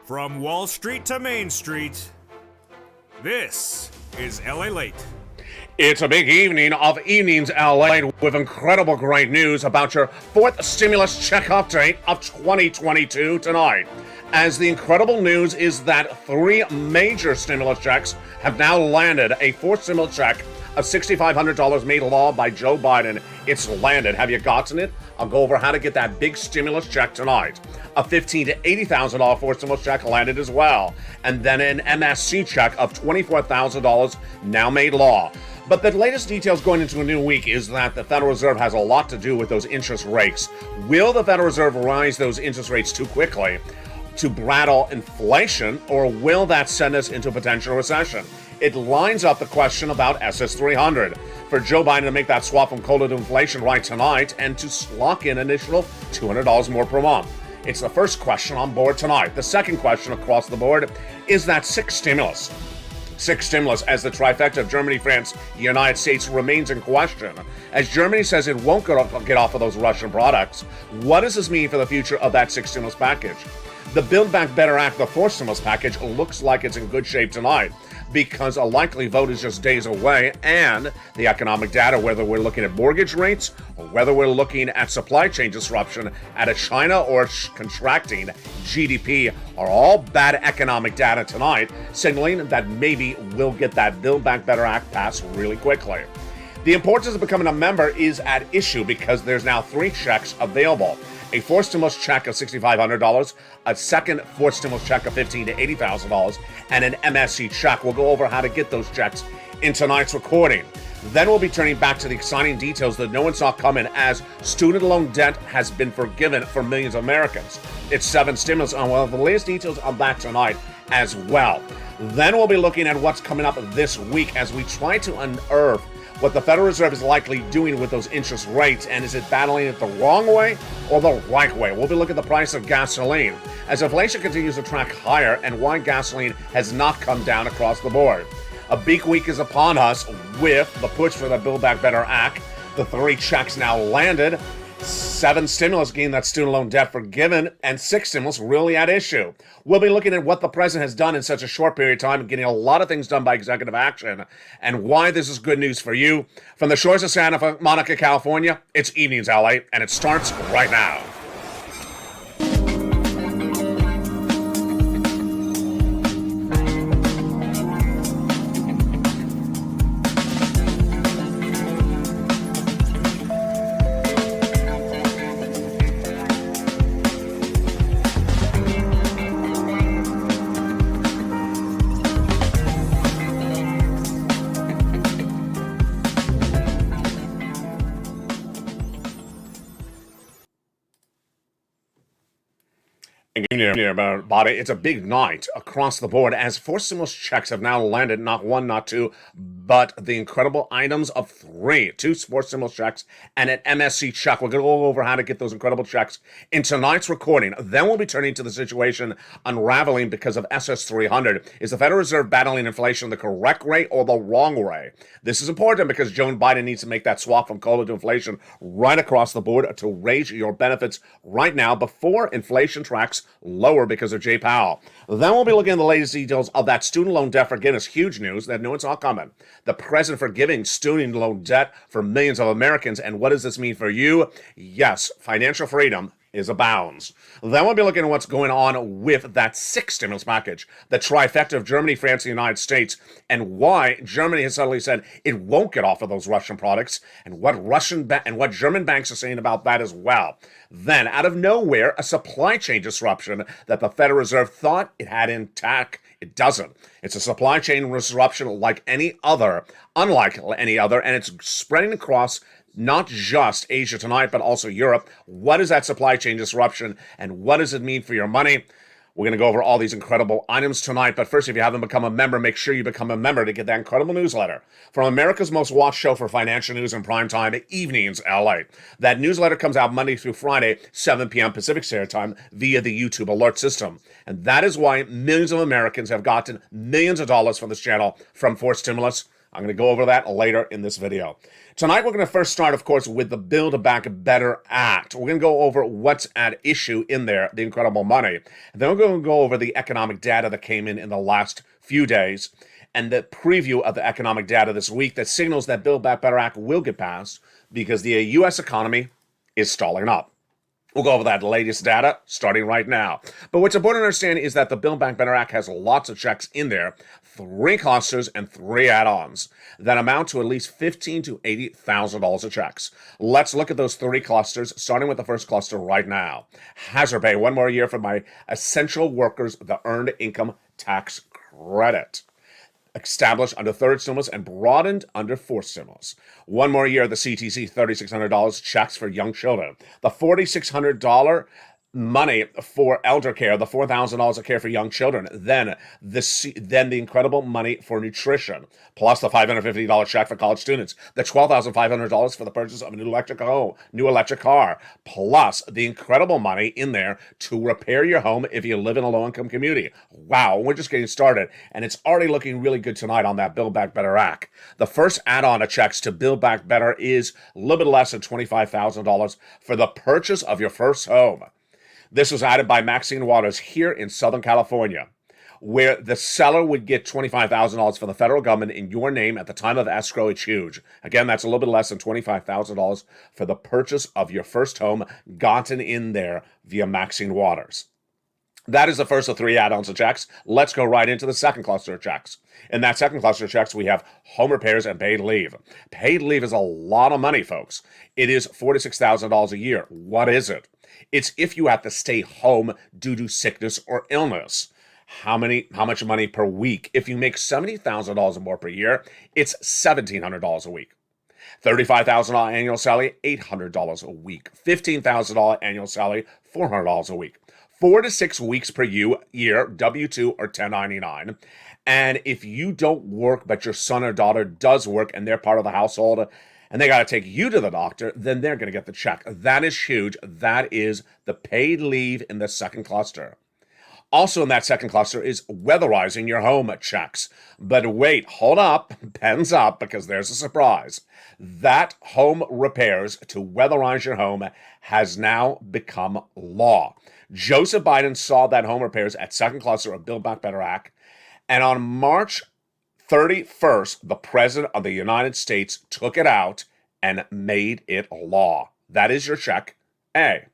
From Wall Street to Main Street, this is LALATE. It's a big evening of Evenings LA with incredible great news about your fourth stimulus check update of 2022 tonight. As the incredible news is that three major stimulus checks have now landed. A fourth stimulus check of $6,500 made law by Joe Biden. It's landed. Have you gotten it? I'll go over how to get that big stimulus check tonight. A $15,000 to $80,000 fourth stimulus check landed as well. And then an MSC check of $24,000 now made law. But the latest details going into a new week is that the Federal Reserve has a lot to do with those interest rates. Will the Federal Reserve rise those interest rates too quickly to battle inflation, or will that send us into a potential recession? It lines up the question about SS300 for Joe Biden to make that swap from COLA to inflation right tonight and to lock in an additional $200 more per month. It's the first question on board tonight. The second question across the board is that sixth stimulus as the trifecta of Germany, France, the United States remains in question. As Germany says it won't get off of those Russian products, what does this mean for the future of that sixth stimulus package? The Build Back Better Act, the fourth stimulus package, looks like it's in good shape tonight because a likely vote is just days away, and the economic data, whether we're looking at mortgage rates or whether we're looking at supply chain disruption out of China or contracting GDP, are all bad economic data tonight, signaling that maybe we'll get that Build Back Better Act passed really quickly. The importance of becoming a member is at issue because there's now three checks available. A fourth stimulus check of $6,500, a second fourth stimulus check of $15,000 to $80,000, and an MSC check. We'll go over how to get those checks in tonight's recording. Then we'll be turning back to the exciting details that no one saw coming as student loan debt has been forgiven for millions of Americans. It's seven stimulus, and we'll have the latest details on that tonight as well. Then we'll be looking at what's coming up this week as we try to unearth what the Federal Reserve is likely doing with those interest rates, and is it battling it the wrong way or the right way? We'll be looking at the price of gasoline as inflation continues to track higher and why gasoline has not come down across the board. A big week is upon us with the push for the Build Back Better Act. The three checks now landed. Seven stimulus getting that student loan debt forgiven, and six stimulus really at issue. We'll be looking at what the president has done in such a short period of time and getting a lot of things done by executive action and why this is good news for you. From the shores of Santa Monica, California, it's Evenings LA, and it starts right now. It's a big night across the board as four stimulus checks have now landed, not one, not two, but the incredible items of two four stimulus checks and an MSC check. We're going to go over how to get those incredible checks in tonight's recording. Then we'll be turning to the situation unraveling because of SS300. Is the Federal Reserve battling inflation the correct way or the wrong way? This is important because Joe Biden needs to make that swap from COLA to inflation right across the board to raise your benefits right now before inflation tracks lower because of Jay Powell. Then we'll be looking at the latest details of that student loan debt forgiveness. Huge news that no one saw coming. The president forgiving student loan debt for millions of Americans. And what does this mean for you? Yes, financial freedom is abounds. Then we'll be looking at what's going on with that sixth stimulus package, the trifecta of Germany, France, and the United States, and why Germany has suddenly said it won't get off of those Russian products, and what what German banks are saying about that as well. Then, out of nowhere, a supply chain disruption that the Federal Reserve thought it had intact. It doesn't. It's a supply chain disruption unlike any other, and it's spreading across not just Asia tonight, but also Europe. What is that supply chain disruption, and what does it mean for your money? We're going to go over all these incredible items tonight, but first, if you haven't become a member, make sure you become a member to get that incredible newsletter from America's most watched show for financial news in prime time, Evenings LA. That newsletter comes out Monday through Friday, 7 p.m. Pacific Standard Time via the YouTube alert system. And that is why millions of Americans have gotten millions of dollars from this channel from fourth stimulus, I'm going to go over that later in this video. Tonight, we're going to first start, of course, with the Build Back Better Act. We're going to go over what's at issue in there, the incredible money. And then we're going to go over the economic data that came in the last few days and the preview of the economic data this week that signals that Build Back Better Act will get passed because the U.S. economy is stalling up. We'll go over that latest data starting right now. But what's important to understand is that the Build Back Better Act has lots of checks in there, 3 clusters and 3 add-ons that amount to at least $15,000 to $80,000 of checks. Let's look at those 3 clusters, starting with the first cluster right now. Hazard pay, 1 more year for my essential workers, the Earned Income Tax Credit. Established under third stimulus and broadened under fourth stimulus. 1 more year, the CTC, $3,600 checks for young children. The $4,600 money for elder care, the $4,000 of care for young children. Then the incredible money for nutrition, plus the $550 check for college students. The $12,500 for the purchase of a new electric car, plus the incredible money in there to repair your home if you live in a low-income community. Wow, we're just getting started, and it's already looking really good tonight on that Build Back Better Act. The first add-on of checks to Build Back Better is a little bit less than $25,000 for the purchase of your first home. This was added by Maxine Waters here in Southern California, where the seller would get $25,000 for the federal government in your name at the time of escrow. It's huge. Again, that's a little bit less than $25,000 for the purchase of your first home gotten in there via Maxine Waters. That is the first of 3 add-ons of checks. Let's go right into the second cluster of checks. In that second cluster of checks, we have home repairs and paid leave. Paid leave is a lot of money, folks. It is $46,000 a year. What is it? It's if you have to stay home due to sickness or illness. How much money per week? If you make $70,000 or more per year, it's $1,700 a week. $35,000 annual salary, $800 a week. $15,000 annual salary, $400 a week. 4 to 6 weeks per year, W-2 or 1099. And if you don't work, but your son or daughter does work and they're part of the household, and they got to take you to the doctor, then they're going to get the check. That is huge. That is the paid leave in the second cluster. Also in that second cluster is weatherizing your home checks. But wait, hold up, pens up, because there's a surprise. That home repairs to weatherize your home has now become law. Joseph Biden saw that home repairs at second cluster of Build Back Better Act, and on March 31st, the President of the United States took it out and made it law. That is your check A.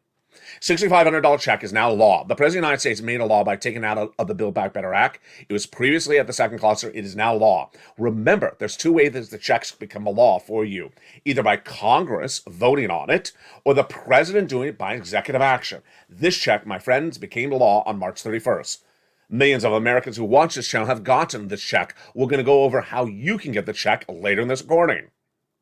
$6,500 check is now law. The President of the United States made a law by taking it out of the Build Back Better Act. It was previously at the second cluster. It is now law. Remember, there's 2 ways that the checks become a law for you. Either by Congress voting on it, or the President doing it by executive action. This check, my friends, became law on March 31st. Millions of Americans who watch this channel have gotten this check. We're going to go over how you can get the check later in this recording.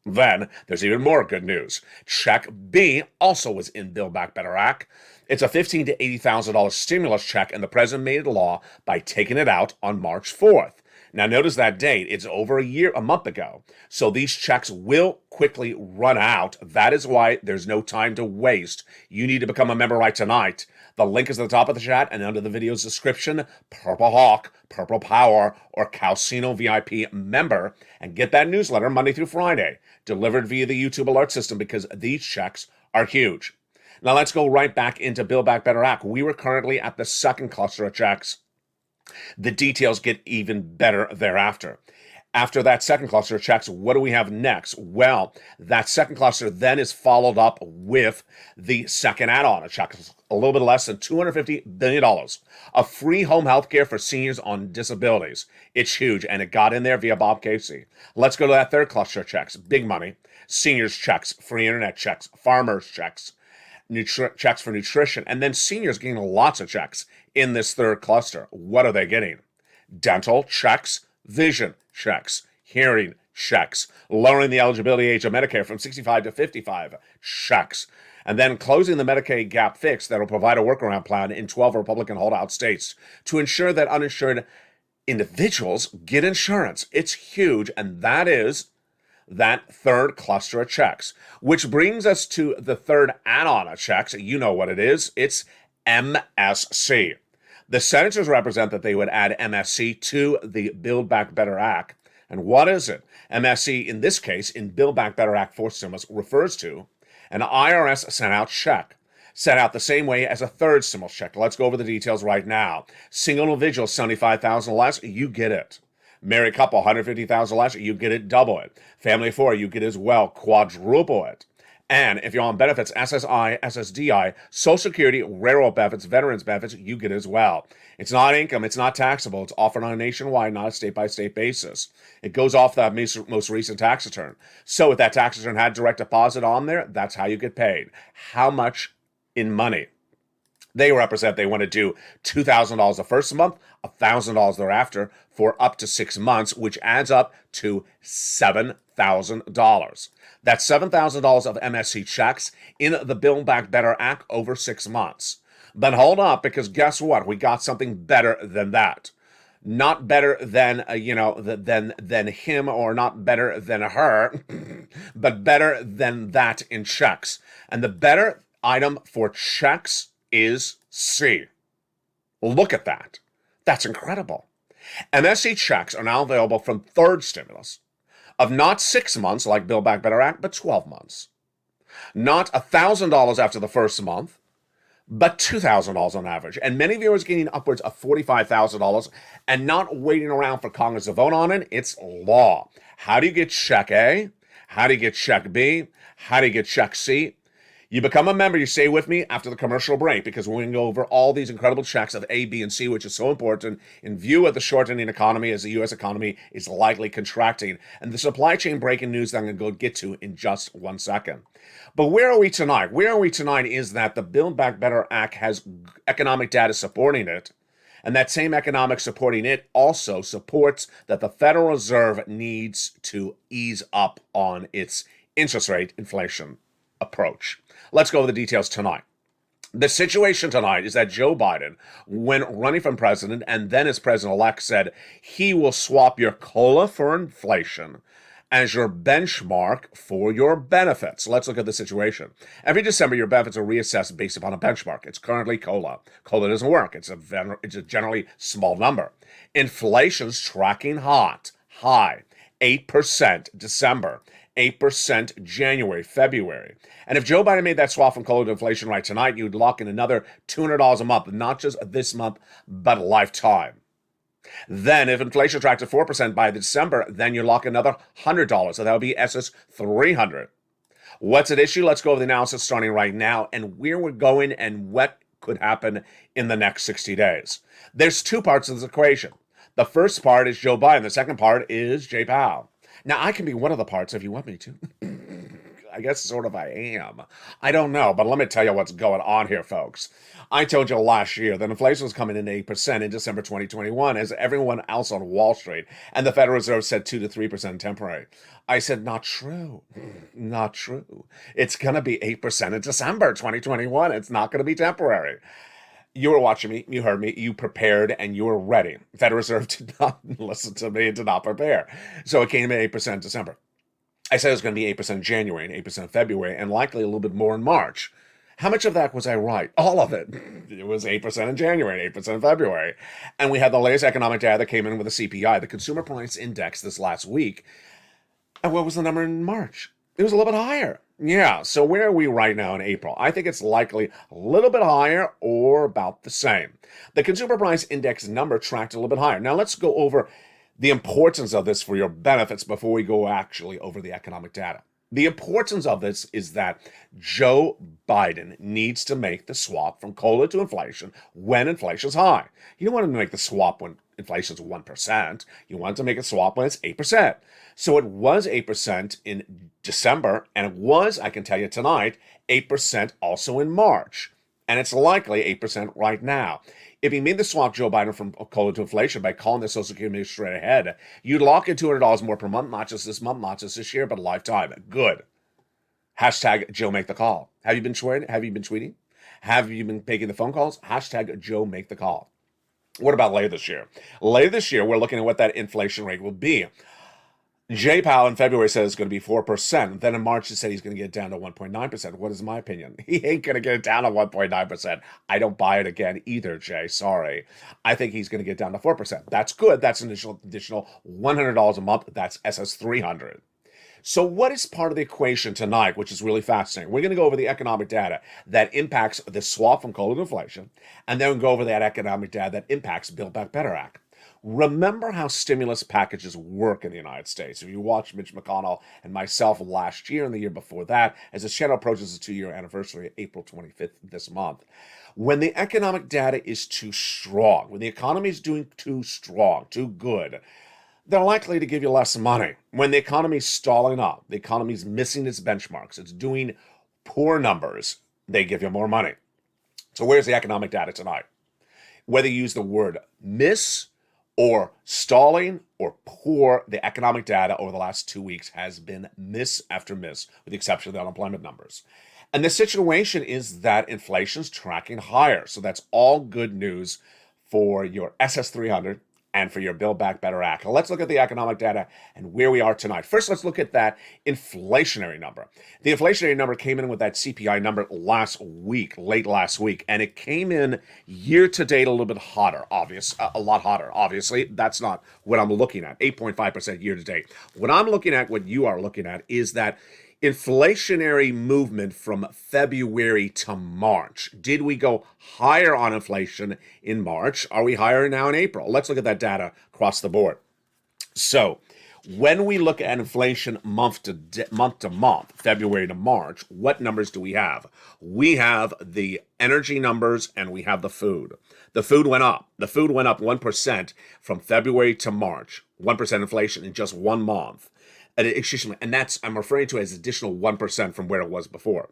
Then, there's even more good news. Check B also was in Build Back Better Act. It's a $15,000 to $80,000 stimulus check, and the President made it law by taking it out on March 4th. Now, notice that date. It's over a month ago. So these checks will quickly run out. That is why there's no time to waste. You need to become a member right tonight. The link is at the top of the chat and under the video's description. Purple Hawk, Purple Power, or Calcino VIP member, and get that newsletter Monday through Friday, delivered via the YouTube alert system, because these checks are huge. Now let's go right back into Build Back Better Act. We were currently at the second cluster of checks. The details get even better thereafter. After that second cluster of checks, what do we have next? Well, that second cluster then is followed up with the second add-on of checks, a little bit less than $250 billion of free home health care for seniors on disabilities. It's huge, and it got in there via Bob Casey. Let's go to that third cluster of checks. Big money. Seniors checks, free internet checks, farmers checks, checks for nutrition, and then seniors getting lots of checks in this third cluster. What are they getting? Dental checks, vision checks, hearing checks, lowering the eligibility age of Medicare from 65 to 55 checks, and then closing the Medicaid gap fix that will provide a workaround plan in 12 Republican holdout states to ensure that uninsured individuals get insurance. It's huge, and that is that third cluster of checks, which brings us to the third add-on of checks. You know what it is. It's MSC. The senators represent that they would add MSC to the Build Back Better Act. And what is it? MSC, in this case, in Build Back Better Act for stimulus, refers to an IRS sent out check, sent out the same way as a third stimulus check. Let's go over the details right now. Single individual, $75,000 less, you get it. Married couple, $150,000 less, you get it, double it. Family of four, you get as well, quadruple it. And if you're on benefits, SSI, SSDI, Social Security, railroad benefits, veterans benefits, you get as well. It's not income, it's not taxable, it's offered on a nationwide, not a state-by-state basis. It goes off that most recent tax return. So if that tax return had direct deposit on there, that's how you get paid. How much in money? They represent they want to do $2,000 the first month, $1,000 thereafter for up to 6 months, which adds up to $7,000. That's $7,000 of MSC checks in the Build Back Better Act over 6 months. But hold up, because guess what? We got something better than that. Not better than than him, or not better than her, but better than that in checks. And the better item for checks is C. Look at that. That's incredible. MSC checks are now available from third stimulus of not 6 months like Build Back Better Act, but 12 months. Not $1,000 after the first month, but $2,000 on average. And many of you are getting upwards of $45,000 and not waiting around for Congress to vote on it. It's law. How do you get check A? How do you get check B? How do you get check C? You become a member, you stay with me after the commercial break, because we're going to go over all these incredible checks of A, B, and C, which is so important in view of the shortening economy as the U.S. economy is likely contracting, and the supply chain breaking news that I'm going to go get to in just 1 second. But where are we tonight? Where are we tonight is that the Build Back Better Act has economic data supporting it, and that same economic supporting it also supports that the Federal Reserve needs to ease up on its interest rate inflation approach. Let's go over the details tonight. The situation tonight is that Joe Biden, when running for president and then as president-elect, said he will swap your COLA for inflation as your benchmark for your benefits. Let's look at the situation. Every December, your benefits are reassessed based upon a benchmark. It's currently COLA. COLA doesn't work. It's a generally small number. Inflation's tracking high, 8% December. 8% January, February. And if Joe Biden made that swap from COLA to inflation right tonight, you'd lock in another $200 a month, not just this month, but a lifetime. Then if inflation tracked at 4% by December, then you lock another $100. So that would be SS 300. What's at issue? Let's go over the analysis starting right now and where we're going and what could happen in the next 60 days. There's two parts of this equation. The first part is Joe Biden. The second part is Jay Powell. Now, I can be one of the parts if you want me to. I guess sort of I am. I don't know, but let me tell you what's going on here, folks. I told you last year that inflation was coming in 8% in December 2021, as everyone else on Wall Street, and the Federal Reserve said 2 to 3% temporary. I said, not true. Not true. It's going to be 8% in December 2021. It's not going to be temporary. You were watching me, you heard me, you prepared, and you were ready. The Federal Reserve did not listen to me and did not prepare. So it came at 8% in December. I said it was going to be 8% in January and 8% in February, and likely a little bit more in March. How much of that was I right? All of it. It was 8% in January and 8% in February. And we had the latest economic data that came in with the CPI, the Consumer Price Index, this last week. And what was the number in March? It was a little bit higher. Yeah, so where are we right now in April? I think it's likely a little bit higher or about the same. The Consumer Price Index number tracked a little bit higher. Now let's go over the importance of this for your benefits before we go actually over the economic data. The importance of this is that Joe Biden needs to make the swap from COLA to inflation when inflation's high. You don't want to make the swap when inflation's 1%. You want to make a swap when it's 8%. So it was 8% in December, and it was, I can tell you tonight, 8% also in March. And it's likely 8% right now. If he made the swap, Joe Biden, from COLA to inflation by calling the Social Security Administrator ahead, you'd lock in $200 more per month, not just this month, not just this year, but a lifetime. Good. Hashtag Joe Make the Call. Have you been tweeting? Have you been tweeting? Have you been making the phone calls? Hashtag Joe Make the Call. What about later this year? Later this year, we're looking at what that inflation rate will be. Jay Powell in February said it's going to be 4%. Then in March, he said he's going to get it down to 1.9%. What is my opinion? He ain't going to get it down to 1.9%. I don't buy it again either, Jay. Sorry. I think he's going to get down to 4%. That's good. That's an additional $100 a month. That's SS 300. So what is part of the equation tonight, which is really fascinating? We're going to go over the economic data that impacts the swap from coal to inflation, and then we'll go over that economic data that impacts Build Back Better Act. Remember how stimulus packages work in the United States. If you watched Mitch McConnell and myself last year and the year before that, as the channel approaches the 2-year anniversary, April 25th this month, when the economic data is too strong, when the economy is doing too strong, too good, they're likely to give you less money. When the economy is stalling up, the economy is missing its benchmarks, it's doing poor numbers, they give you more money. So where's the economic data tonight? Whether you use the word miss or stalling or poor, the economic data over the last 2 weeks has been miss after miss, with the exception of the unemployment numbers. And the situation is that inflation's tracking higher. So that's all good news for your SS 300 and for your Build Back Better Act. Now, let's look at the economic data and where we are tonight. First, let's look at that inflationary number. The inflationary number came in with that CPI number late last week, and it came in year to date a little bit hotter, a lot hotter. Obviously, that's not what I'm looking at, 8.5% year to date. What I'm looking at, what you are looking at, is that inflationary movement from February to March. Did we go higher on inflation in March? Are we higher now in April? Let's look at that data across the board. So when we look at inflation month to month, February to March, what numbers do we have? We have the energy numbers and we have the food. The food went up. The food went up 1% from February to March. 1% inflation in just 1 month. And that's, I'm referring to as additional 1% from where it was before.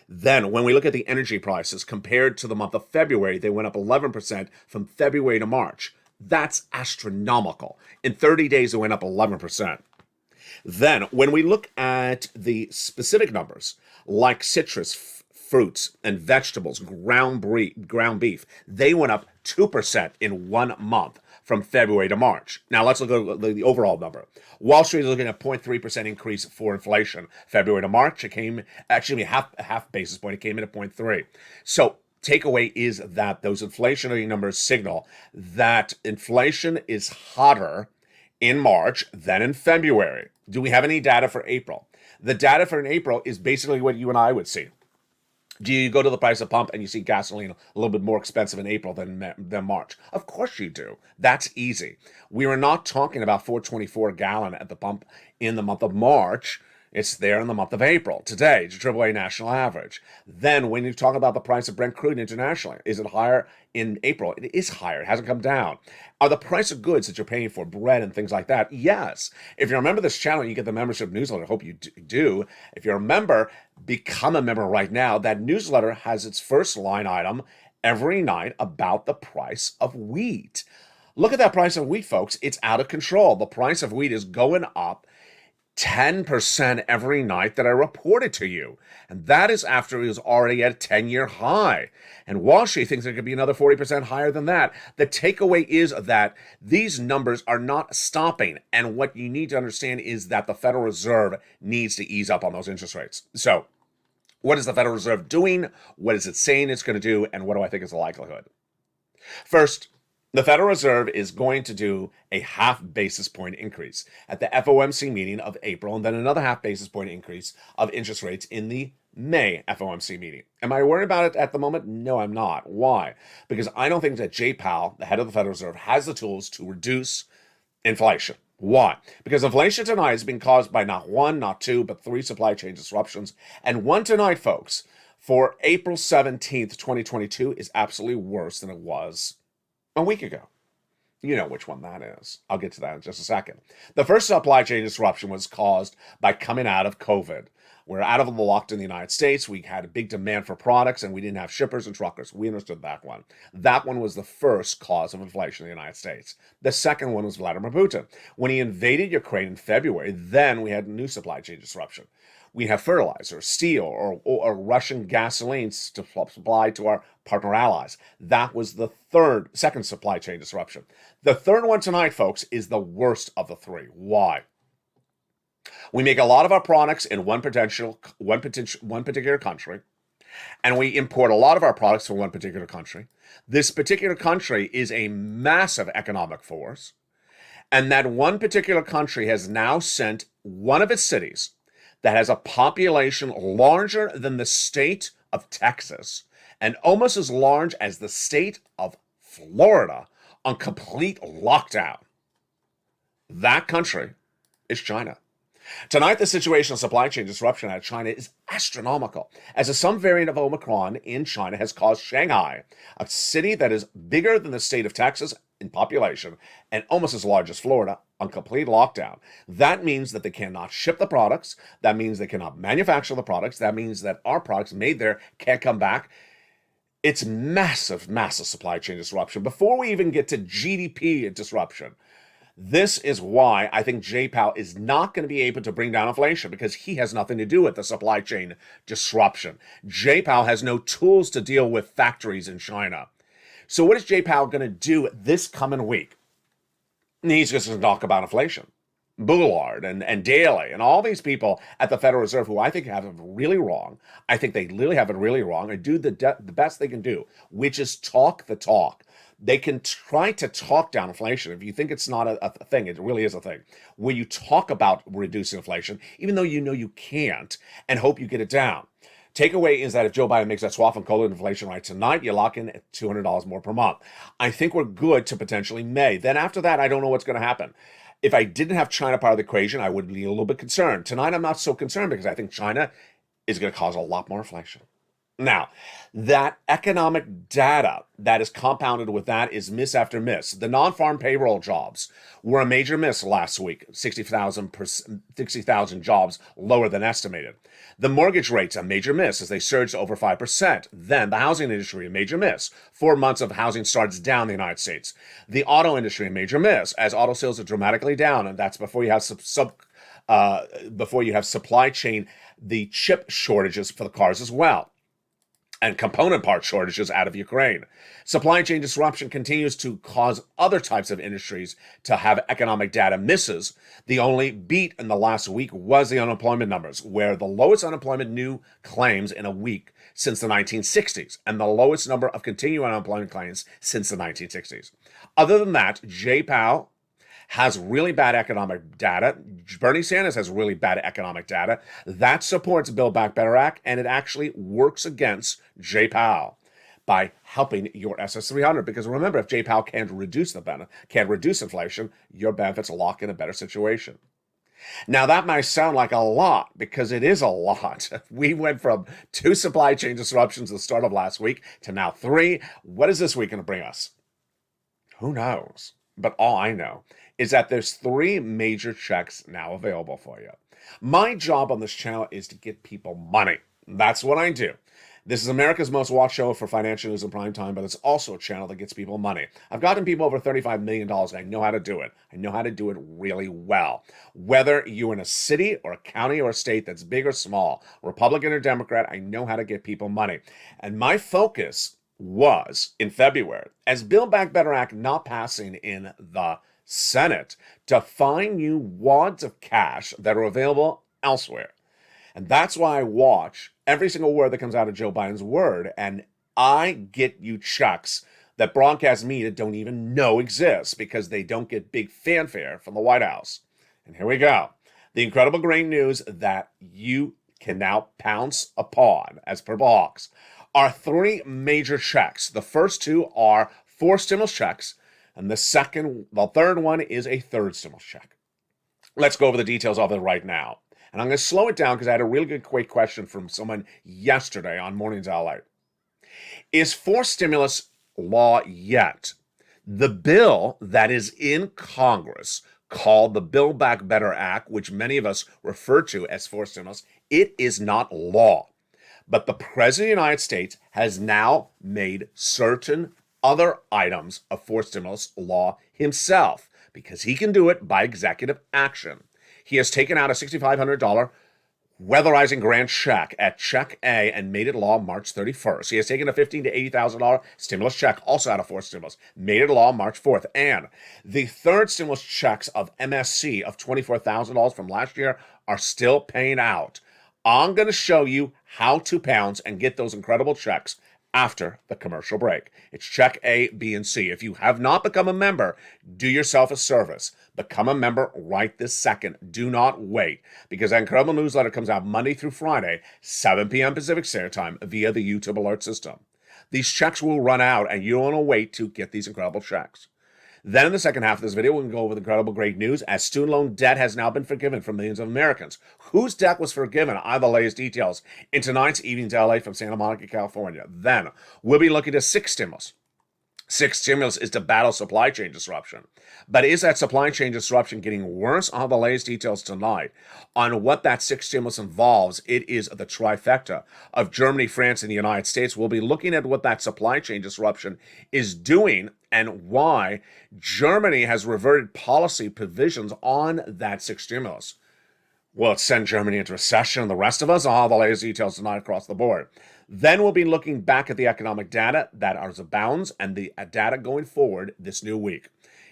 Then when we look at the energy prices compared to the month of February, they went up 11% from February to March. That's astronomical. In 30 days, it went up 11%. Then when we look at the specific numbers, like citrus, fruits, and vegetables, ground beef, they went up 2% in 1 month from February to March. Now let's look at the overall number. Wall Street is looking at a 0.3% increase for inflation. February to March, it came actually a half basis point. It came in at 0.3. So takeaway is that those inflationary numbers signal that inflation is hotter in March than in February. Do we have any data for April? The data for April is basically what you and I would see. Do you go to the price of pump and you see gasoline a little bit more expensive in April than March? Of course you do. That's easy. We are not talking about $4.24 a gallon at the pump in the month of March. It's there in the month of April. Today, it's AAA national average. Then when you talk about the price of Brent crude internationally, is it higher in April? It is higher. It hasn't come down. Are the price of goods that you're paying for, bread and things like that? Yes. If you remember this channel, you get the membership newsletter. I hope you do. If you're a member, become a member right now. That newsletter has its first line item every night about the price of wheat. Look at that price of wheat, folks. It's out of control. The price of wheat is going up 10% every night that I reported to you. And that is after it was already at a 10-year high. And Wall Street thinks it could be another 40% higher than that. The takeaway is that these numbers are not stopping. And what you need to understand is that the Federal Reserve needs to ease up on those interest rates. So what is the Federal Reserve doing? What is it saying it's going to do? And what do I think is the likelihood? First, the Federal Reserve is going to do a half basis point increase at the FOMC meeting of April, and then another half basis point increase of interest rates in the May FOMC meeting. Am I worried about it at the moment? No, I'm not. Why? Because I don't think that Jay Powell, the head of the Federal Reserve, has the tools to reduce inflation. Why? Because inflation tonight is being caused by not one, not two, but 3 supply chain disruptions. And one tonight, folks, for April 17th, 2022, is absolutely worse than it was a week ago. You know which one that is. I'll get to that in just a second. The first supply chain disruption was caused by coming out of COVID. We're out of the lockdown in the United States. We had a big demand for products and we didn't have shippers and truckers. We understood that one. That one was the first cause of inflation in the United States. The second one was Vladimir Putin. When he invaded Ukraine in February, then we had a new supply chain disruption. We have fertilizer, steel, or Russian gasoline to supply to our partner allies. That was the second supply chain disruption. The third one tonight, folks, is the worst of the 3. Why? We make a lot of our products in one particular country, and we import a lot of our products from one particular country. This particular country is a massive economic force, and that one particular country has now sent one of its cities that has a population larger than the state of Texas and almost as large as the state of Florida on complete lockdown. That country is China. Tonight, the situation of supply chain disruption out of China is astronomical, as some variant of Omicron in China has caused Shanghai, a city that is bigger than the state of Texas in population and almost as large as Florida, on complete lockdown. That means that they cannot ship the products. That means they cannot manufacture the products. That means that our products made there can't come back. It's massive, massive supply chain disruption. Before we even get to GDP disruption, this is why I think Jay Powell is not going to be able to bring down inflation, because he has nothing to do with the supply chain disruption. Jay Powell has no tools to deal with factories in China. So what is Jay Powell going to do this coming week? He's just going to talk about inflation. Bullard and Daly and all these people at the Federal Reserve, who I think have it really wrong. I think they literally have it really wrong and do the best they can do, which is talk the talk. They can try to talk down inflation. If you think it's not a thing, it really is a thing, where you talk about reducing inflation, even though you know you can't, and hope you get it down. Takeaway is that if Joe Biden makes that swap and color inflation right tonight, you lock in at $200 more per month. I think we're good to potentially May. Then after that, I don't know what's going to happen. If I didn't have China part of the equation, I would be a little bit concerned. Tonight, I'm not so concerned because I think China is going to cause a lot more inflation. Now, that economic data that is compounded with that is miss after miss. The non-farm payroll jobs were a major miss last week, 60,000 jobs lower than estimated. The mortgage rates, a major miss as they surged over 5%. Then the housing industry, a major miss. 4 months of housing starts down in the United States. The auto industry, a major miss as auto sales are dramatically down, and that's before you have before you have supply chain, the chip shortages for the cars as well, and component part shortages out of Ukraine. Supply chain disruption continues to cause other types of industries to have economic data misses. The only beat in the last week was the unemployment numbers, where the lowest unemployment new claims in a week since the 1960s, and the lowest number of continuing unemployment claims since the 1960s. Other than that, Jay Powell has really bad economic data. Bernie Sanders has really bad economic data. That supports Build Back Better Act, and it actually works against Jay Powell by helping your SS300. Because remember, if Jay Powell can't reduce inflation, your benefits lock in a better situation. Now, that might sound like a lot, because it is a lot. We went from 2 supply chain disruptions at the start of last week to now 3. What is this week going to bring us? Who knows? But all I know is that there's 3 major checks now available for you. My job on this channel is to get people money. That's what I do. This is America's most watched show for financial news in prime time, but it's also a channel that gets people money. I've gotten people over $35 million, and I know how to do it. I know how to do it really well. Whether you're in a city or a county or a state that's big or small, Republican or Democrat, I know how to get people money. And my focus was, in February, as Build Back Better Act not passing in the Senate, to find you wads of cash that are available elsewhere. And that's why I watch every single word that comes out of Joe Biden's word, and I get you checks that broadcast media don't even know exist because they don't get big fanfare from the White House. And here we go. The incredible great news that you can now pounce upon, as per Hawks, are 3 major checks. The first 2 are 4 stimulus checks, and the third one is a 3rd stimulus check. Let's go over the details of it right now. And I'm going to slow it down because I had a really good quick question from someone yesterday on Mornings LA. Is forced stimulus law yet? The bill that is in Congress, called the Build Back Better Act, which many of us refer to as forced stimulus, it is not law. But the President of the United States has now made certain other items of forced stimulus law himself, because he can do it by executive action. He has taken out a $6,500 weatherizing grant check at Check A and made it law March 31st. He has taken a $15,000 to $80,000 stimulus check, also out of forced stimulus, made it law March 4th. And the 3rd stimulus checks of MSC of $24,000 from last year are still paying out. I'm going to show you how to pounce and get those incredible checks after the commercial break. It's check A, B, and C. If you have not become a member, do yourself a service. Become a member right this second. Do not wait, because that incredible newsletter comes out Monday through Friday, 7 p.m. Pacific Standard Time via the YouTube alert system. These checks will run out, and you don't want to wait to get these incredible checks. Then in the second half of this video, we're going to go over the incredible great news as student loan debt has now been forgiven for millions of Americans. Whose debt was forgiven? I have the latest details in tonight's Evenings LA from Santa Monica, California. Then we'll be looking at six stimulus. Sixth stimulus is to battle supply chain disruption. But is that supply chain disruption getting worse? I'll have the latest details tonight on what that sixth stimulus involves. It is the trifecta of Germany, France, and the United States. We'll be looking at what that supply chain disruption is doing and why Germany has reverted policy provisions on that sixth stimulus. Will it send Germany into recession and the rest of us? I'll have the latest details tonight across the board. Then we'll be looking back at the economic data that abounds and the data going forward this new week.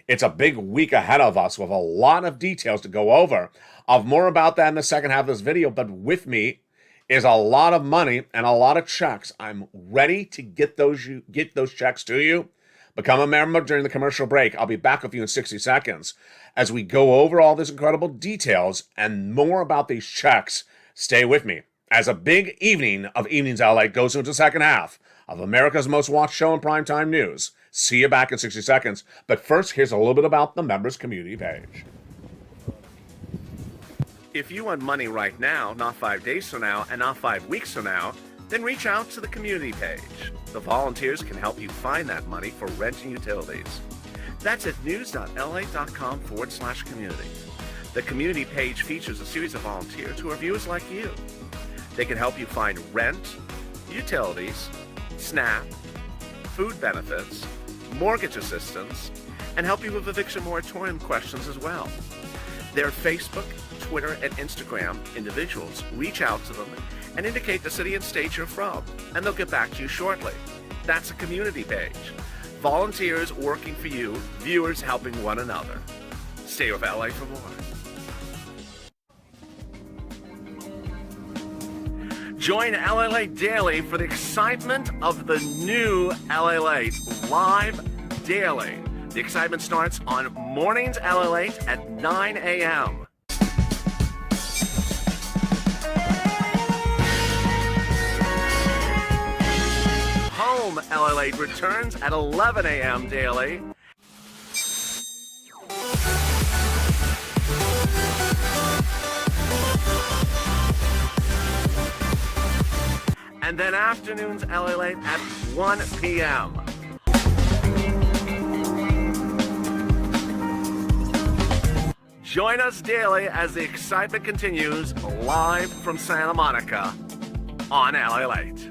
It's a big week ahead of us with a lot of details to go over. I'll have more about that in the second half of this video, but with me is a lot of money and a lot of checks. I'm ready to get those checks to you. Become a member during the commercial break. I'll be back with you in 60 seconds as we go over all these incredible details and more about these checks. Stay with me as a big evening of Evenings LA goes into the second half of America's most watched show in primetime news. See you back in 60 seconds. But first, here's a little bit about the members community page. If you want money right now, not 5 days from now, and not 5 weeks from now, then reach out to the community page. The volunteers can help you find that money for rent and utilities. That's at news.la.com/community. The community page features a series of volunteers who are viewers like you. They can help you find rent, utilities, SNAP, food benefits, mortgage assistance, and help you with eviction moratorium questions as well. Their Facebook, Twitter, and Instagram individuals reach out to them and indicate the city and state you're from, and they'll get back to you shortly. That's a community page. Volunteers working for you, viewers helping one another. Stay with LA for more. Join LALATE daily for the excitement of the new LALATE live daily. The excitement starts on mornings LALATE at 9 a.m. Home LALATE returns at 11 a.m. daily. And then afternoons LALATE at 1 p.m. Join us daily as the excitement continues live from Santa Monica on LALATE.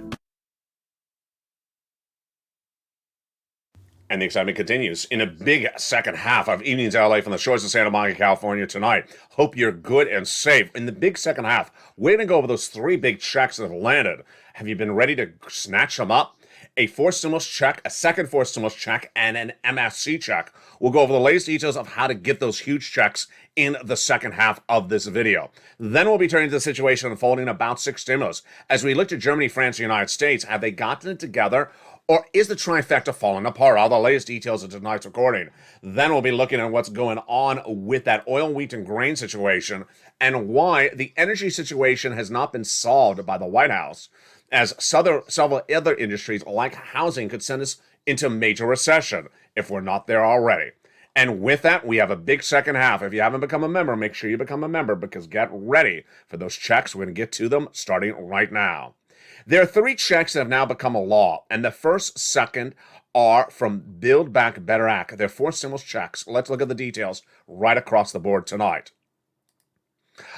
And the excitement continues in a big second half of Evenings LA from the shores of Santa Monica, California tonight. Hope you're good and safe. In the big second half, we're going to go over those 3 big checks that have landed. Have you been ready to snatch them up? A fourth stimulus check, a second fourth stimulus check, and an MSC check. We'll go over the latest details of how to get those huge checks in the second half of this video. Then we'll be turning to the situation unfolding about 6 stimulus. As we look to Germany, France, and the United States, have they gotten it together? Or is the trifecta falling apart? All the latest details of tonight's recording. Then we'll be looking at what's going on with that oil, wheat, and grain situation and why the energy situation has not been solved by the White House, as several other industries like housing could send us into major recession if we're not there already. And with that, we have a big second half. If you haven't become a member, make sure you become a member because get ready for those checks. We're going to get to them starting right now. There are 3 checks that have now become a law, and the first, second are from Build Back Better Act. They're 4 stimulus checks. Let's look at the details right across the board tonight.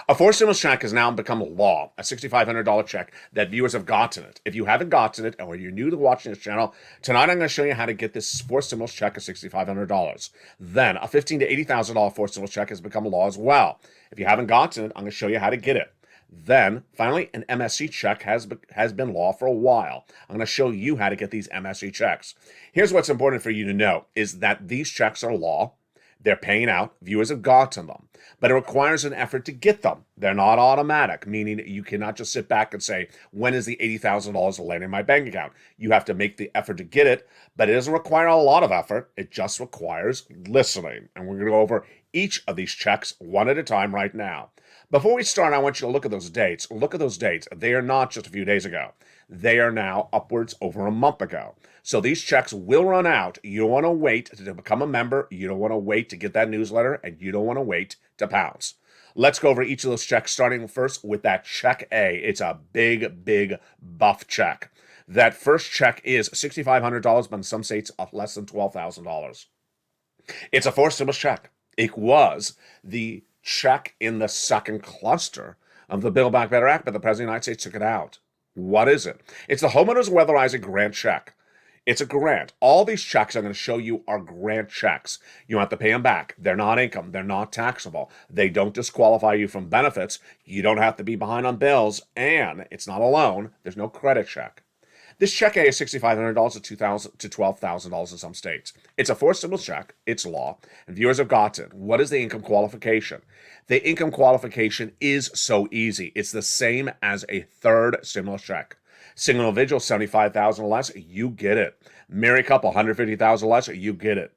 A 4 stimulus check has now become a law, a $6,500 check that viewers have gotten it. If you haven't gotten it or you're new to watching this channel, tonight I'm going to show you how to get this 4 stimulus check of $6,500. Then a $15,000 to $80,000 4 stimulus check has become a law as well. If you haven't gotten it, I'm going to show you how to get it. Then, finally, an MSC check has been law for a while. I'm going to show you how to get these MSC checks. Here's what's important for you to know, is that these checks are law. They're paying out. Viewers have gotten them. But it requires an effort to get them. They're not automatic, meaning you cannot just sit back and say, when is the $80,000 land in my bank account? You have to make the effort to get it, but it doesn't require a lot of effort. It just requires listening. And we're going to go over each of these checks one at a time right now. Before we start, I want you to look at those dates. Look at those dates. They are not just a few days ago. They are now upwards over a month ago. So these checks will run out. You don't want to wait to become a member. You don't want to wait to get that newsletter, and you don't want to wait to pounce. Let's go over each of those checks, starting first with that check A. It's a big, big buff check. That first check is $6,500, but in some states less than $12,000. It's a forced stimulus check. It was the check in the second cluster of the Build Back Better Act, but the President of the United States took it out. What is it? It's the Homeowners Weatherizing Grant Check. It's a grant. All these checks I'm going to show you are grant checks. You don't have to pay them back. They're not income. They're not taxable. They don't disqualify you from benefits. You don't have to be behind on bills, and it's not a loan. There's no credit check. This check A is $6,500 to $12,000 in some states. It's a forced stimulus check. It's law. And viewers have gotten it. What is the income qualification? The income qualification is so easy. It's the same as a third stimulus check. Single individual, $75,000 or less, you get it. Married couple, $150,000 or less, you get it.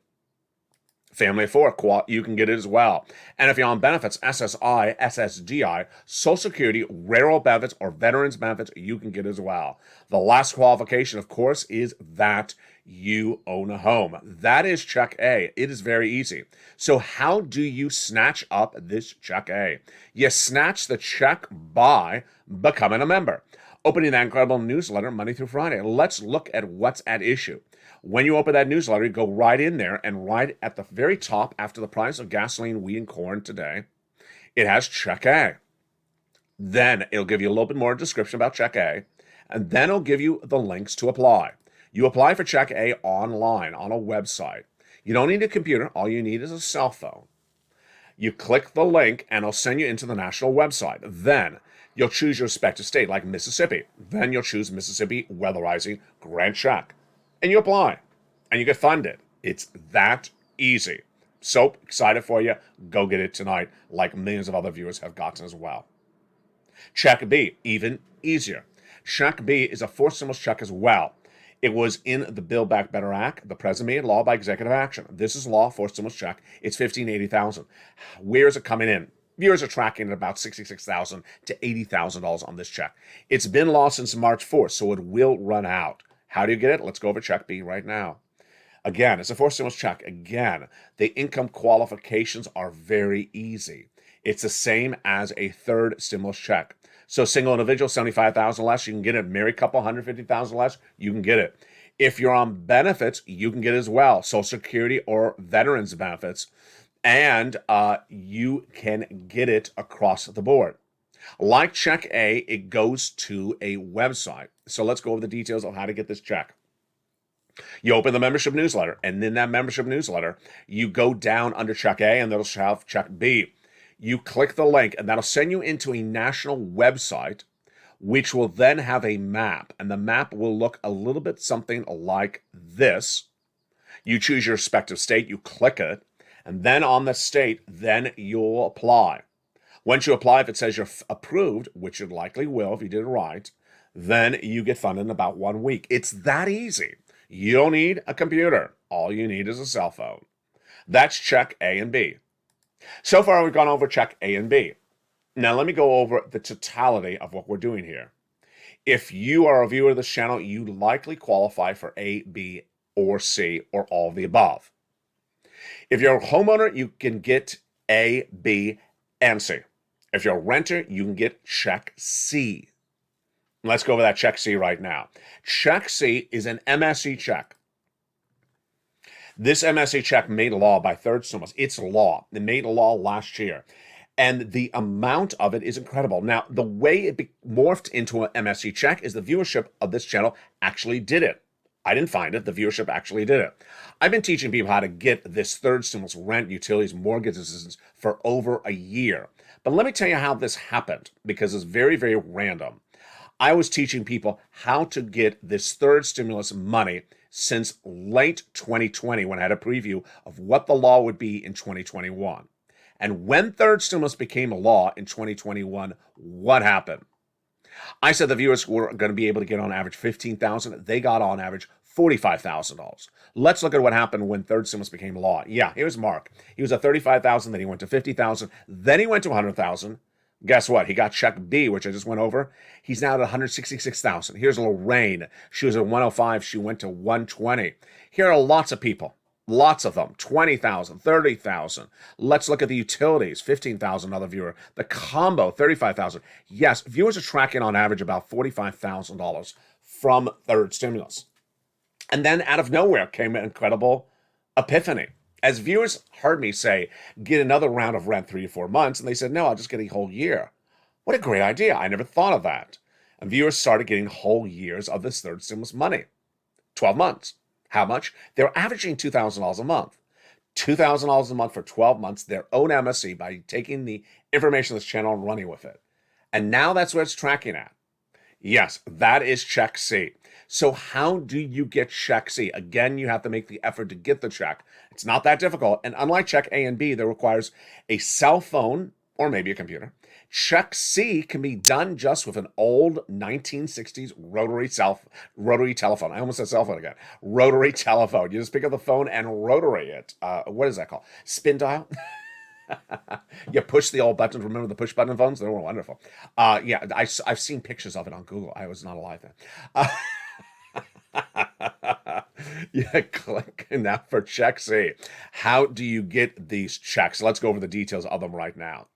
Family of four, you can get it as well. And if you're on benefits, SSI, SSDI, Social Security, Railroad benefits, or Veterans benefits, you can get as well. The last qualification, of course, is that you own a home. That is check A. It is very easy. So how do you snatch up this check A? You snatch the check by becoming a member. Opening that incredible newsletter Monday through Friday. Let's look at what's at issue. When you open that newsletter, you go right in there, and right at the very top, after the price of gasoline, wheat, and corn today, it has check A. Then it'll give you a little bit more description about check A, and then it'll give you the links to apply. You apply for check A online on a website. You don't need a computer. All you need is a cell phone. You click the link, and it'll send you into the national website. Then you'll choose your respective state, like Mississippi. Then you'll choose Mississippi Weatherizing Grant Check. And you apply, and you get funded. It's that easy. So excited for you. Go get it tonight, like millions of other viewers have gotten as well. Check B, even easier. Check B is a forced stimulus check as well. It was in the Build Back Better Act. The president made law by executive action. This is law, forced stimulus check. It's $15,000-$80,000. Where is it coming in? Viewers are tracking at about $66,000 to $80,000 on this check. It's been law since March 4th, so it will run out. How do you get it? Let's go over check B right now. Again, it's a forced stimulus check. Again, the income qualifications are very easy. It's the same as a third stimulus check. So single individual, $75,000 less, you can get it. Married couple, $150,000 less, you can get it. If you're on benefits, you can get it as well. Social Security or Veterans benefits. And you can get it across the board. Like check A, it goes to a website. So let's go over the details of how to get this check. You open the membership newsletter, and in that membership newsletter, you go down under check A, and that'll have check B. You click the link, and that'll send you into a national website, which will then have a map, and the map will look a little bit something like this. You choose your respective state, you click it, and then on the state, then you'll apply. Once you apply, if it says you're approved, which it likely will if you did it right, then you get funded in about 1 week. It's that easy. You don't need a computer. All you need is a cell phone. That's check A and B. So far, we've gone over check A and B. Now, let me go over the totality of what we're doing here. If you are a viewer of this channel, you likely qualify for A, B, or C, or all of the above. If you're a homeowner, you can get A, B, and C. If you're a renter, you can get check C. Let's go over that check C right now. Check C is an MSE check. This MSE check made law by third stimulus. It's law. It made law last year. And the amount of it is incredible. Now, the way it morphed into an MSE check is the viewership of this channel actually did it. I didn't find it. The viewership actually did it. I've been teaching people how to get this third stimulus, rent, utilities, mortgage assistance for over a year. But let me tell you how this happened, because it's very, very random. I was teaching people how to get this third stimulus money since late 2020 when I had a preview of what the law would be in 2021. And when third stimulus became a law in 2021, what happened? I said the viewers were going to be able to get on average $15,000. They got on average $45,000. Let's look at what happened when third stimulus became law. Yeah, here's Mark. He was at $35,000, then he went to $50,000, then he went to $100,000. Guess what? He got check B, which I just went over. He's now at $166,000. Here's Lorraine. She was at 105. She went to 120. Here are lots of people. Lots of them. 20,000, 30,000. Let's look at the utilities. 15,000, another viewer. The combo, 35,000. Yes, viewers are tracking on average about $45,000 from third stimulus. And then out of nowhere came an incredible epiphany. As viewers heard me say, get another round of rent 3 to 4 months, and they said, no, I'll just get a whole year. What a great idea. I never thought of that. And viewers started getting whole years of this third stimulus money. 12 months. How much? They're averaging $2,000 a month. $2,000 a month for 12 months, their own MSC, by taking the information of this channel and running with it. And now that's where it's tracking at. Yes, that is check C. So how do you get check C? Again, you have to make the effort to get the check. It's not that difficult. And unlike check A and B, that requires a cell phone or maybe a computer, check C can be done just with an old 1960s rotary telephone. I almost said cell phone again. Rotary telephone. You just pick up the phone and rotary it. What is that called? Spin dial? You push the old buttons. Remember the push button phones? They were wonderful. Yeah, I've seen pictures of it on Google. I was not alive then. Yeah, click now for check C. How do you get these checks? Let's go over the details of them right now.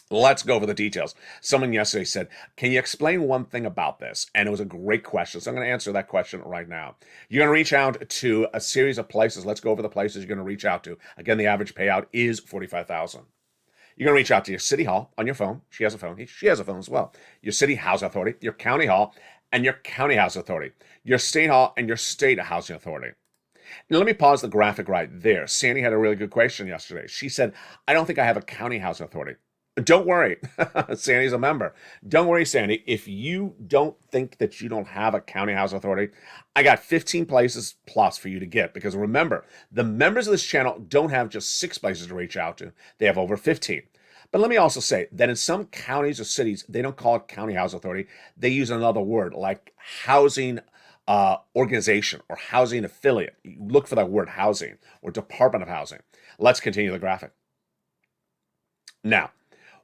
Let's go over the details. Someone yesterday said, can you explain one thing about this? And it was a great question. So I'm going to answer that question right now. You're going to reach out to a series of places. Let's go over the places you're going to reach out to. Again, the average payout is $45,000. You're going to reach out to your city hall on your phone. She has a phone. She has a phone as well. Your city housing authority, your county hall, and your county housing authority. Your state hall and your state housing authority. Now, let me pause the graphic right there. Sandy had a really good question yesterday. She said, I don't think I have a county housing authority. Don't worry. Sandy's a member. Don't worry, Sandy. If you don't think that you don't have a county housing authority, I got 15 places plus for you to get. Because remember, the members of this channel don't have just 6 places to reach out to. They have over 15. But let me also say that in some counties or cities, they don't call it county housing authority. They use another word like housing organization or housing affiliate. You look for that word housing or Department of Housing. Let's continue the graphic. Now,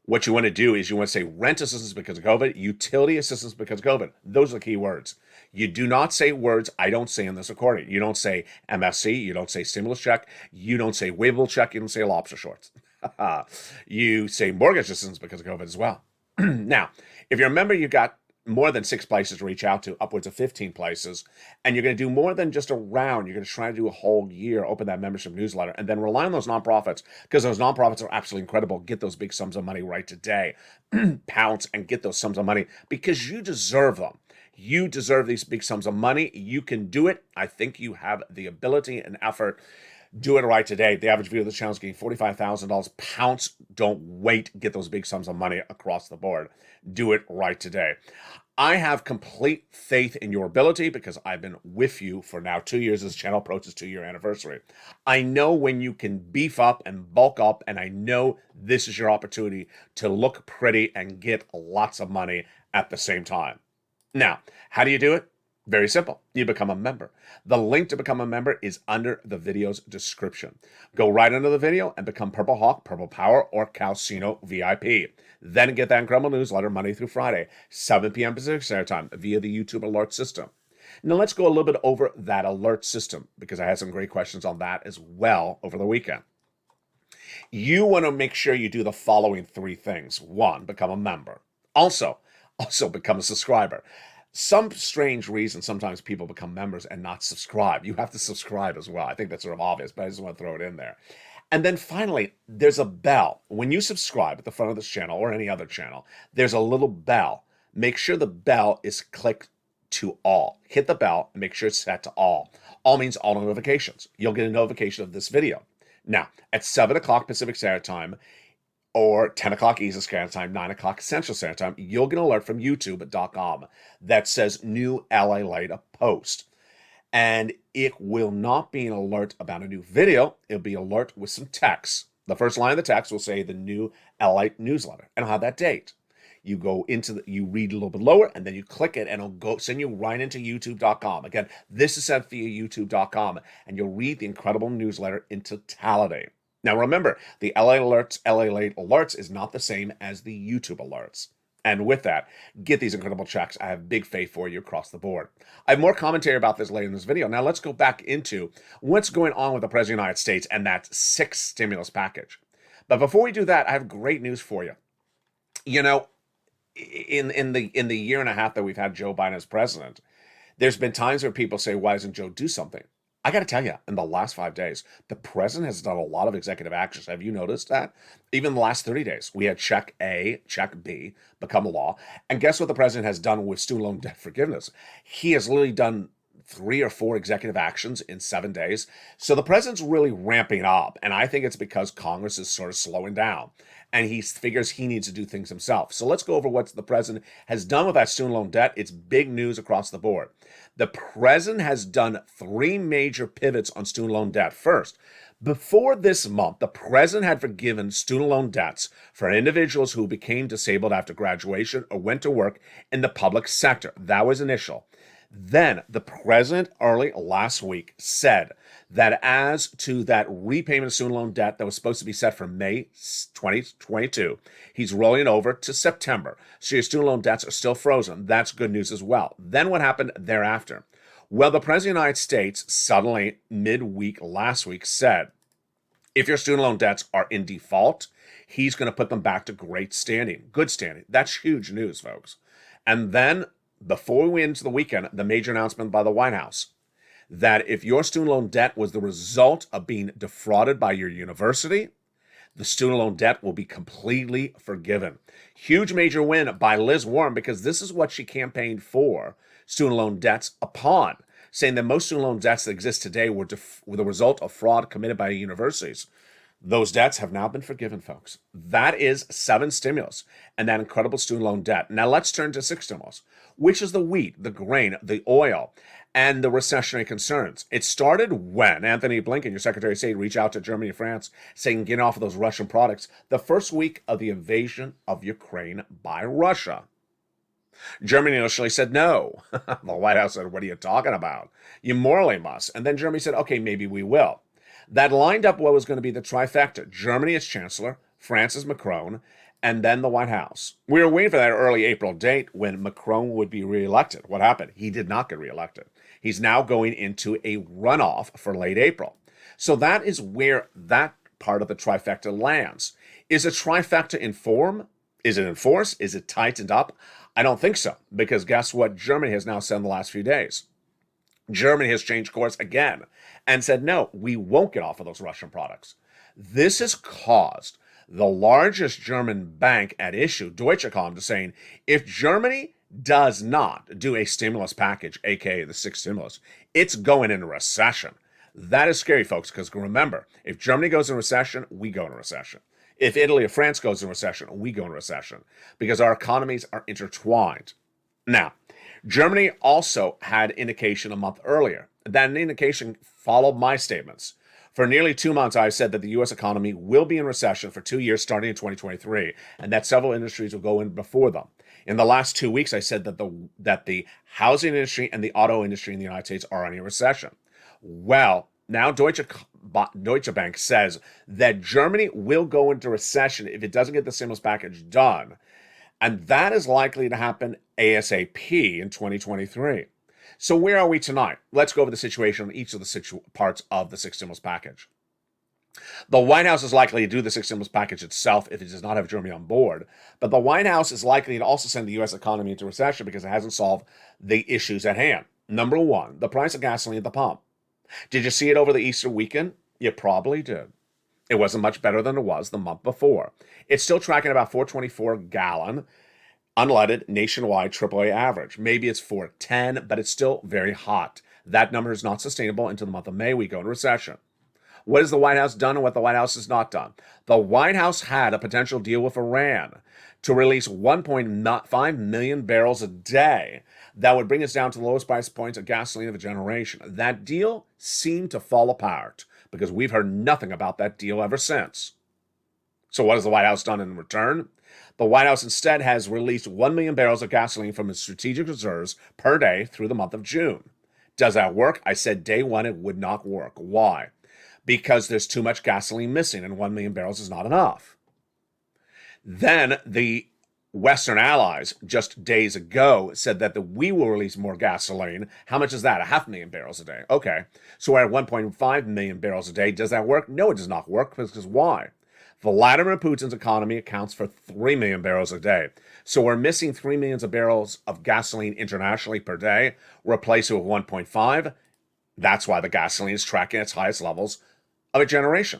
what you want to do is you want to say rent assistance because of COVID, utility assistance because of COVID. Those are the key words. You do not say words I don't say in this recording. You don't say MSC. You don't say stimulus check. You don't say waivable check. You don't say lobster shorts. You say mortgage assistance because of COVID as well. Now, if you're a member, you've got more than 6 places to reach out to, upwards of 15 places, and you're going to do more than just a round. You're going to try to do a whole year, open that membership newsletter, and then rely on those nonprofits, because those nonprofits are absolutely incredible. Get those big sums of money right today. Pounce and get those sums of money, because you deserve them. You deserve these big sums of money. You can do it. I think you have the ability and effort. Do it right today. The average viewer of the channel is getting $45,000. Pounce. Don't wait. Get those big sums of money across the board. Do it right today. I have complete faith in your ability because I've been with you for now 2 years. This channel approaches 2-year anniversary. I know when you can beef up and bulk up, and I know this is your opportunity to look pretty and get lots of money at the same time. Now, how do you do it? Very simple. You become a member. The link to become a member is under the video's description. Go right under the video and become Purple Hawk, Purple Power, or Calcino VIP. Then get that incredible newsletter Monday through Friday, 7 p.m. Pacific Standard Time via the YouTube alert system. Now let's go a little bit over that alert system because I had some great questions on that as well over the weekend. You want to make sure you do the following 3 things. 1, become a member. Also become a subscriber. Some strange reason, sometimes people become members and not subscribe. You have to subscribe as well. I think that's sort of obvious, but I just want to throw it in there. And then finally, there's a bell. When you subscribe at the front of this channel or any other channel, there's a little bell. Make sure the bell is clicked to all. Hit the bell and make sure it's set to all. All means all notifications. You'll get a notification of this video. Now, at 7 o'clock Pacific Standard Time, or 10 o'clock Eastern Standard Time, 9 o'clock Central Standard Time, you'll get an alert from YouTube.com that says new LALATE post. And it will not be an alert about a new video. It'll be alert with some text. The first line of the text will say the new LALATE newsletter, and it'll have that date. You go into you read a little bit lower, and then you click it, and it'll go send you right into youtube.com. Again, this is sent via youtube.com, and you'll read the incredible newsletter in totality. Now remember, the LALATE alerts is not the same as the YouTube alerts. And with that, get these incredible checks. I have big faith for you across the board. I have more commentary about this later in this video. Now let's go back into what's going on with the President of the United States and that sixth stimulus package. But before we do that, I have great news for you. You know, in the year and a half that we've had Joe Biden as president, there's been times where people say, why doesn't Joe do something? I got to tell you, in the last 5 days, the president has done a lot of executive actions. Have you noticed that? Even the last 30 days, we had check A, check B become law. And guess what the president has done with student loan debt forgiveness? He has literally done 3 or 4 executive actions in 7 days. So the president's really ramping up. And I think it's because Congress is sort of slowing down. And he figures he needs to do things himself. So let's go over what the president has done with that student loan debt. It's big news across the board. The president has done 3 major pivots on student loan debt. First, before this month, the president had forgiven student loan debts for individuals who became disabled after graduation or went to work in the public sector. That was initial. Then the president early last week said that as to that repayment of student loan debt that was supposed to be set for May 2022, he's rolling over to September. So your student loan debts are still frozen. That's good news as well. Then what happened thereafter? Well, the president of the United States suddenly midweek last week said, if your student loan debts are in default, he's going to put them back to great standing, good standing. That's huge news, folks. And then before we went into the weekend, the major announcement by the White House that if your student loan debt was the result of being defrauded by your university, the student loan debt will be completely forgiven. Huge major win by Liz Warren, because this is what she campaigned for student loan debts upon, saying that most student loan debts that exist today were the result of fraud committed by universities. Those debts have now been forgiven, folks. That is 7 stimulus and that incredible student loan debt. Now let's turn to 6 stimulus, which is the wheat, the grain, the oil, and the recessionary concerns. It started when Anthony Blinken, your Secretary of State, reached out to Germany and France saying get off of those Russian products the first week of the invasion of Ukraine by Russia. Germany initially said no. The White House said, what are you talking about? You morally must. And then Germany said, okay, maybe we will. That lined up what was going to be the trifecta. Germany as Chancellor, France as Macron, and then the White House. We were waiting for that early April date when Macron would be reelected. What happened? He did not get reelected. He's now going into a runoff for late April. So that is where that part of the trifecta lands. Is a trifecta in form? Is it in force? Is it tightened up? I don't think so, because guess what Germany has now said in the last few days? Germany has changed course again and said, no, we won't get off of those Russian products. This has caused the largest German bank at issue, Deutsche Bank, to saying, if Germany does not do a stimulus package, aka the 6th stimulus, it's going into recession. That is scary, folks, because remember, if Germany goes in recession, we go into recession. If Italy or France goes in recession, we go in recession, because our economies are intertwined. Now, Germany also had indication a month earlier. That indication followed my statements. For nearly 2 months, I said that the U.S. economy will be in recession for 2 years starting in 2023, and that several industries will go in before them. In the last 2 weeks, I said that the housing industry and the auto industry in the United States are in a recession. Well, now Deutsche Bank says that Germany will go into recession if it doesn't get the stimulus package done. And that is likely to happen ASAP in 2023. So where are we tonight? Let's go over the situation on each of the parts of the 6th stimulus package. The White House is likely to do the 6th stimulus package itself if it does not have Germany on board. But the White House is likely to also send the U.S. economy into recession because it hasn't solved the issues at hand. Number 1, the price of gasoline at the pump. Did you see it over the Easter weekend? You probably did. It wasn't much better than it was the month before. It's still tracking about $4.24 a gallon, unleaded, nationwide AAA average. Maybe it's $4.10, but it's still very hot. That number is not sustainable until the month of May. We go into recession. What has the White House done and what the White House has not done? The White House had a potential deal with Iran to release 1.5 million barrels a day. That would bring us down to the lowest price points of gasoline of a generation. That deal seemed to fall apart because we've heard nothing about that deal ever since. So what has the White House done in return? The White House instead has released 1 million barrels of gasoline from its strategic reserves per day through the month of June. Does that work? I said day one it would not work. Why? Because there's too much gasoline missing and 1 million barrels is not enough. Then the Western allies just days ago said that we will release more gasoline. How much is that? 500,000 barrels a day. Okay. So we're at 1.5 million barrels a day. Does that work? No, it does not work. Because why? Vladimir Putin's economy accounts for 3 million barrels a day. So we're missing 3 million barrels of gasoline internationally per day. Replace it with 1.5. That's why the gasoline is tracking its highest levels of a generation.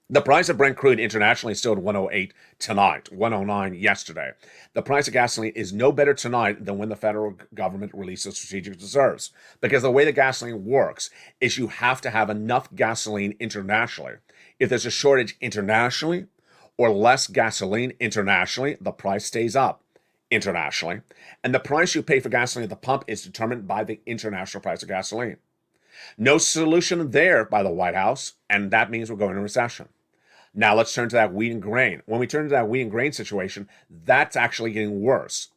The price of Brent crude internationally is still at 108 tonight, 109 yesterday. The price of gasoline is no better tonight than when the federal government releases strategic reserves. Because the way the gasoline works is you have to have enough gasoline internationally. If there's a shortage internationally or less gasoline internationally, the price stays up internationally. And the price you pay for gasoline at the pump is determined by the international price of gasoline. No solution there by the White House, and that means we're going into recession. Now let's turn to that wheat and grain. When we turn to that wheat and grain situation, that's actually getting worse.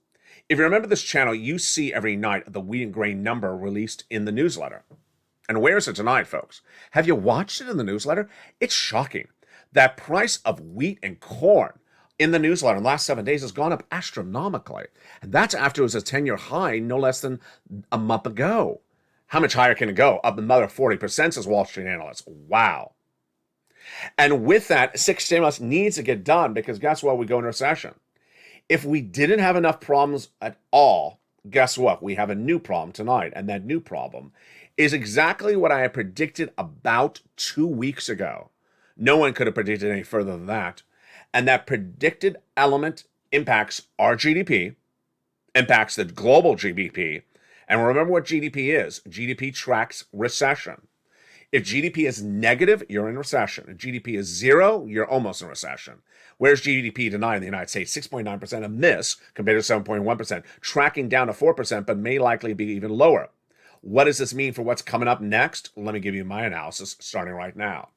If you remember this channel, you see every night the wheat and grain number released in the newsletter. And where is it tonight, folks? Have you watched it in the newsletter? It's shocking. That price of wheat and corn in the newsletter in the last 7 days has gone up astronomically. And that's after it was a 10-year high no less than a month ago. How much higher can it go? Up another 40%, says Wall Street analysts. Wow. And with that, 6 stimulus needs to get done because guess what? We go into recession. If we didn't have enough problems at all, guess what? We have a new problem tonight. And that new problem is exactly what I had predicted about 2 weeks ago. No one could have predicted any further than that. And that predicted element impacts our GDP, impacts the global GDP. And remember what GDP is. GDP tracks recession. If GDP is negative, you're in recession. If GDP is zero, you're almost in recession. Where's GDP tonight in the United States? 6.9%, a miss compared to 7.1%, tracking down to 4%, but may likely be even lower. What does this mean for what's coming up next? Let me give you my analysis starting right now.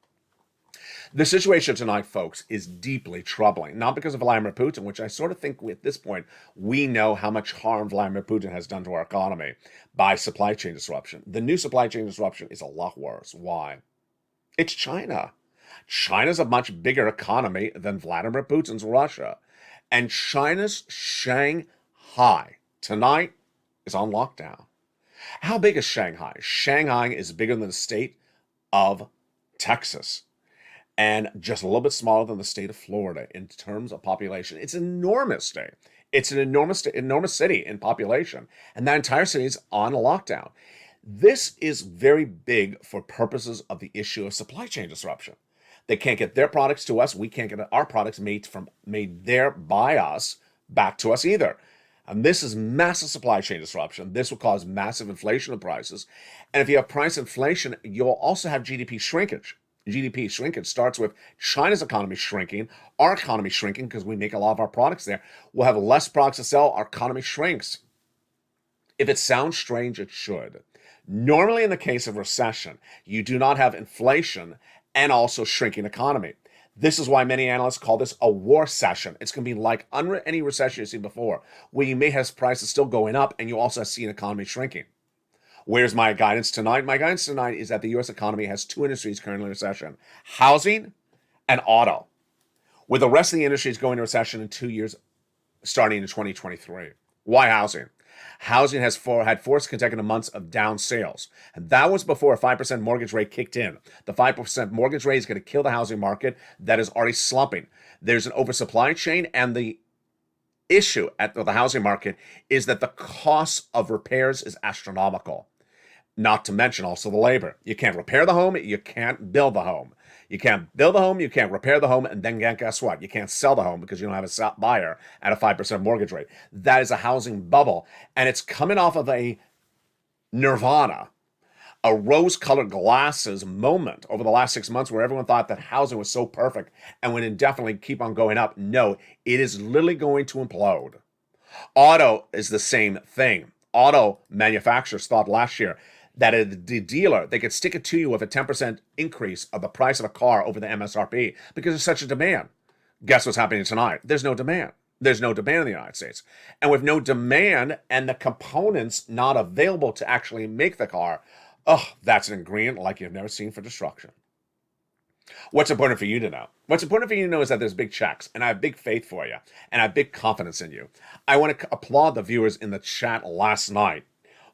The situation tonight, folks, is deeply troubling. Not because of Vladimir Putin, which I sort of think at this point we know how much harm Vladimir Putin has done to our economy by supply chain disruption. The new supply chain disruption is a lot worse. Why? It's China. China's a much bigger economy than Vladimir Putin's Russia. And China's Shanghai tonight is on lockdown. How big is Shanghai? Shanghai is bigger than the state of Texas and just a little bit smaller than the state of Florida in terms of population. It's an enormous state. It's an enormous city in population, and that entire city is on lockdown. This is very big for purposes of the issue of supply chain disruption. They can't get their products to us. We can't get our products made there by us back to us either. And this is massive supply chain disruption. This will cause massive inflation of prices. And if you have price inflation, you'll also have GDP shrinkage. GDP shrinkage starts with China's economy shrinking, our economy shrinking because we make a lot of our products there. We'll have less products to sell, our economy shrinks. If it sounds strange, it should. Normally in the case of recession, you do not have inflation and also shrinking economy. This is why many analysts call this a war recession. It's going to be like any recession you've seen before, where you may have prices still going up and you also see an economy shrinking. Where's my guidance tonight? My guidance tonight is that the U.S. economy has 2 industries currently in recession: housing and auto, with the rest of the industries going into recession in 2 years, starting in 2023. Why housing? Housing has had 4 consecutive months of down sales. And that was before a 5% mortgage rate kicked in. The 5% mortgage rate is going to kill the housing market that is already slumping. There's an oversupply chain, and the issue at the housing market is that the cost of repairs is astronomical. Not to mention also the labor. You can't repair the home, you can't build the home. You can't build the home, you can't repair the home, and then guess what? You can't sell the home because you don't have a buyer at a 5% mortgage rate. That is a housing bubble, and it's coming off of a nirvana a rose-colored glasses moment over the last 6 months where everyone thought that housing was so perfect and would indefinitely keep on going up. No, it is literally going to implode. Auto is the same thing. Auto manufacturers thought last year that at the dealer, they could stick it to you with a 10% increase of the price of a car over the MSRP because there's such a demand. Guess what's happening tonight? There's no demand. There's no demand in the United States. And with no demand and the components not available to actually make the car, that's an ingredient like you've never seen for destruction. What's important for you to know? What's important for you to know is that there's big checks, and I have big faith for you, and I have big confidence in you. I want to applaud the viewers in the chat last night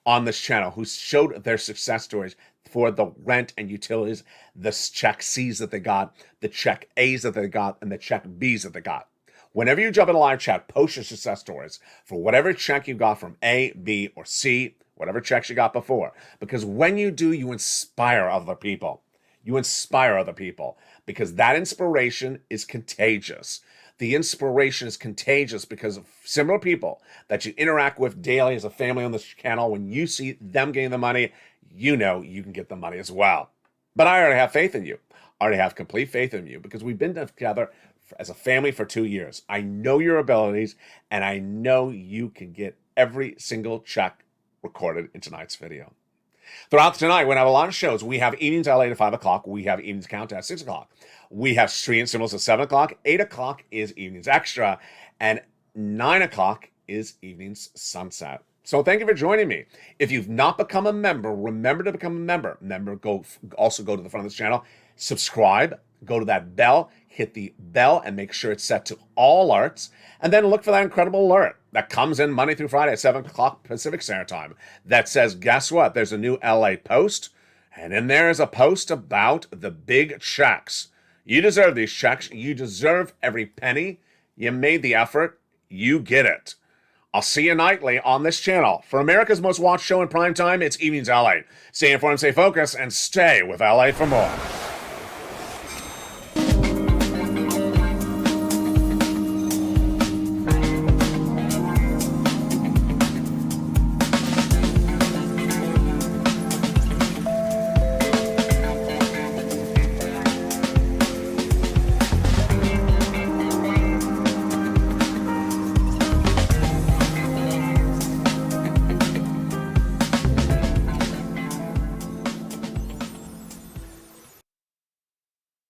on this channel who showed their success stories for the rent and utilities, the check C's that they got, the check A's that they got, and the check B's that they got. Whenever you jump in a live chat, post your success stories for whatever check you got from A, B, or C, whatever checks you got before. Because when you do, you inspire other people. You inspire other people because that inspiration is contagious. The inspiration is contagious because of similar people that you interact with daily as a family on this channel. When you see them getting the money, you know you can get the money as well. But I already have faith in you. I already have complete faith in you because we've been together as a family for 2 years. I know your abilities, and I know you can get every single check recorded in tonight's video. Throughout tonight, we're going to have a lot of shows. We have Evenings LA at 5 o'clock. We have Evenings Countdown at 6 o'clock. We have Street and Symbols at 7 o'clock. 8 o'clock is Evenings Extra. And 9 o'clock is Evenings Sunset. So thank you for joining me. If you've not become a member, remember to become a member. Also go to the front of this channel, subscribe, go to that bell, hit the bell, and make sure it's set to all alerts. And then look for that incredible alert that comes in Monday through Friday at 7 o'clock Pacific Standard Time that says, guess what? There's a new LA post, and in there is a post about the big checks. You deserve these checks. You deserve every penny. You made the effort. You get it. I'll see you nightly on this channel. For America's most watched show in prime time, it's Evenings LA. Stay informed, stay focused, and stay with LA for more.